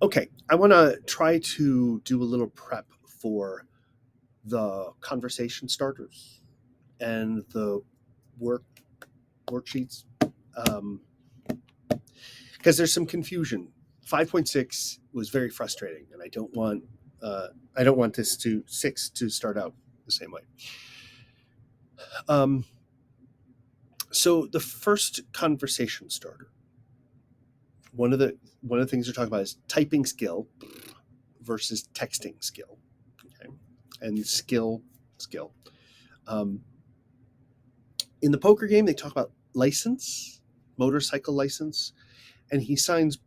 Okay, I want to try to do a little prep for the conversation starters and the work worksheets, because there's some confusion. 5.6 was very frustrating, and I don't want this to 6 to start out the same way. So the first conversation starter, one of the things we're talking about is typing skill versus texting skill, okay? And skill. Um, in the poker game, they talk about license, motorcycle license, and he signs,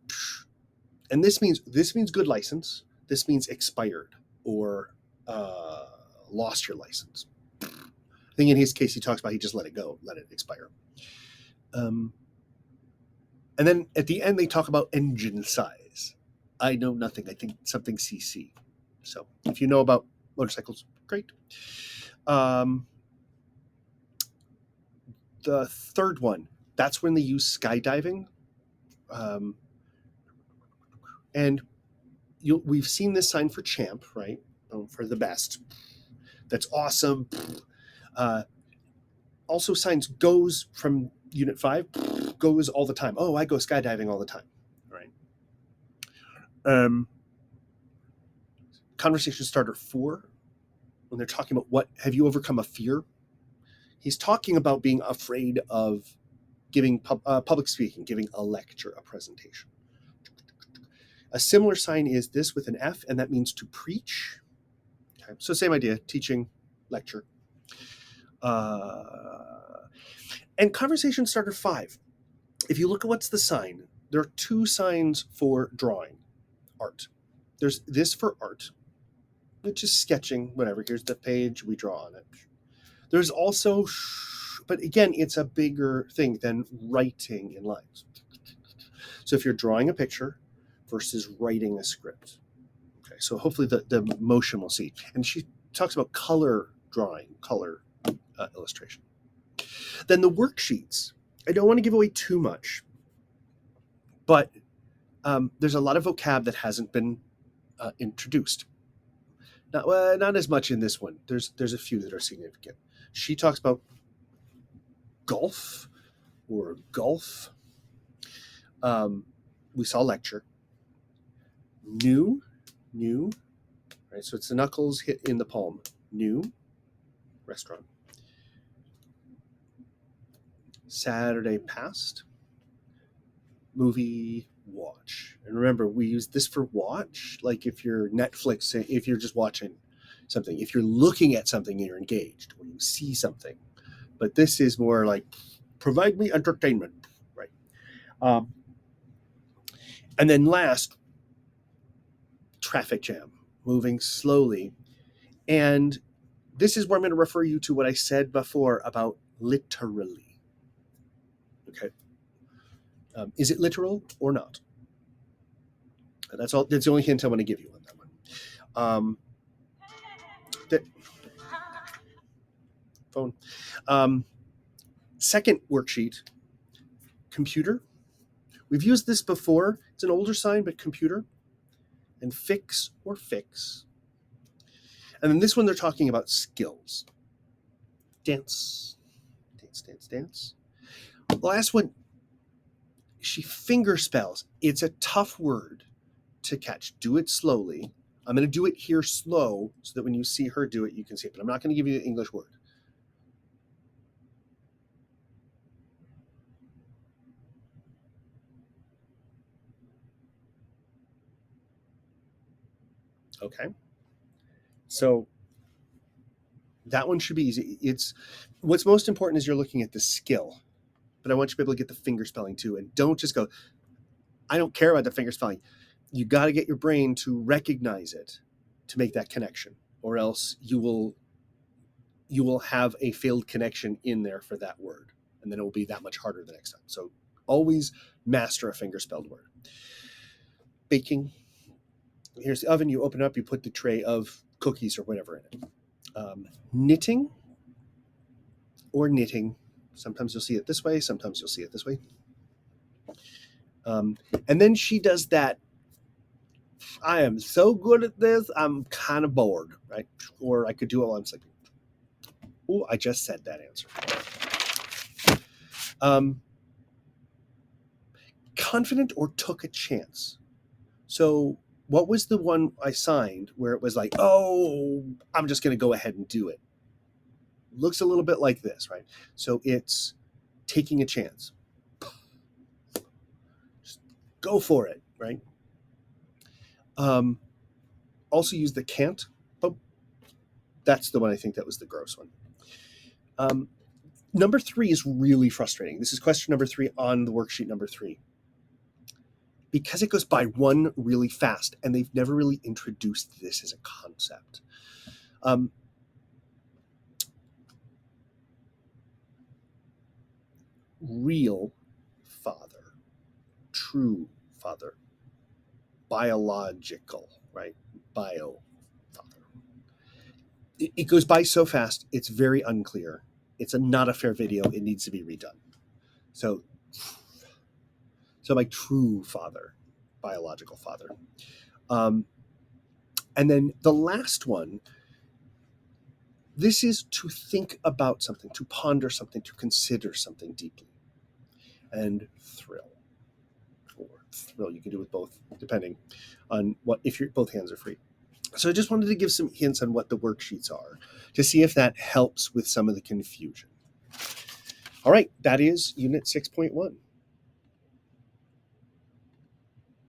and this means good license. This means expired or lost your license. I think in his case, he talks about he just let it go, let it expire. And then at the end, they talk about engine size. I know nothing. I think something CC. So if you know about motorcycles, great. The third one, that's when they use skydiving. And we've seen this sign for champ, right? For the best. That's awesome. Also signs goes from Unit 5, goes all the time. Oh, I go skydiving all the time, right? Conversation starter 4, when they're talking about what, have you overcome a fear? He's talking about being afraid of giving public speaking, giving a lecture, a presentation. A similar sign is this with an F, and that means to preach. Okay. So same idea, teaching, lecture. And conversation starter 5, if you look at what's the sign, there are 2 signs for drawing, art. There's this for art, which is sketching, whatever. Here's the page, we draw on it. There's also, but again, it's a bigger thing than writing in lines. So if you're drawing a picture versus writing a script. Okay, so hopefully the motion we'll see. And she talks about color drawing, color illustration. Then the worksheets. I don't want to give away too much, but there's a lot of vocab that hasn't been introduced. Not as much in this one. There's a few that are significant. She talks about golf or golf. We saw lecture. New, right? So it's the knuckles hit in the palm. New, restaurant. Saturday past. Movie, watch. And remember, we use this for watch, like if you're Netflix, if you're just watching something, if you're looking at something and you're engaged, or you see something. But this is more like, provide me entertainment, right? And then last, traffic jam, moving slowly. And this is where I'm going to refer you to what I said before about literally. Okay. Is it literal or not? That's all. That's the only hint I want to give you on that one. Phone. Second worksheet, computer. We've used this before. It's an older sign, but computer. And fix or fix. And then this one, they're talking about skills. Dance. The last one, she finger spells. It's a tough word to catch. Do it slowly. I'm going to do it here slow so that when you see her do it, you can see it. But I'm not going to give you the English word. Okay. So that one should be easy. It's what's most important is you're looking at the skill. But I want you to be able to get the finger spelling too. And don't just go, I don't care about the finger spelling. You got to get your brain to recognize it to make that connection, or else you will have a failed connection in there for that word. And then it will be that much harder the next time. So always master a finger spelled word. Baking. Here's the oven. You open it up, you put the tray of cookies or whatever in it. Knitting or knitting. Sometimes you'll see it this way. Sometimes you'll see it this way. And then she does that I am so good at this, I'm kind of bored, right? Or I could do it while I'm sleeping. Oh, I just said that answer. Confident or took a chance. So what was the one I signed where it was like, oh, I'm just going to go ahead and do it? Looks a little bit like this, right? So it's taking a chance. Just go for it, right? Also use the can't. Oh, that's the one I think that was the gross one. Number 3 is really frustrating. This is question number 3 on the worksheet number 3. Because it goes by one really fast, and they've never really introduced this as a concept. Real father, true father, biological, right? Bio father. It goes by so fast, it's very unclear. It's not a fair video. It needs to be redone. So my true father, biological father. And then the last one, this is to think about something, to ponder something, to consider something deeply. And thrill. Or thrill, you can do with both, depending on what, if both hands are free. So I just wanted to give some hints on what the worksheets are to see if that helps with some of the confusion. All right, that is Unit 6.1.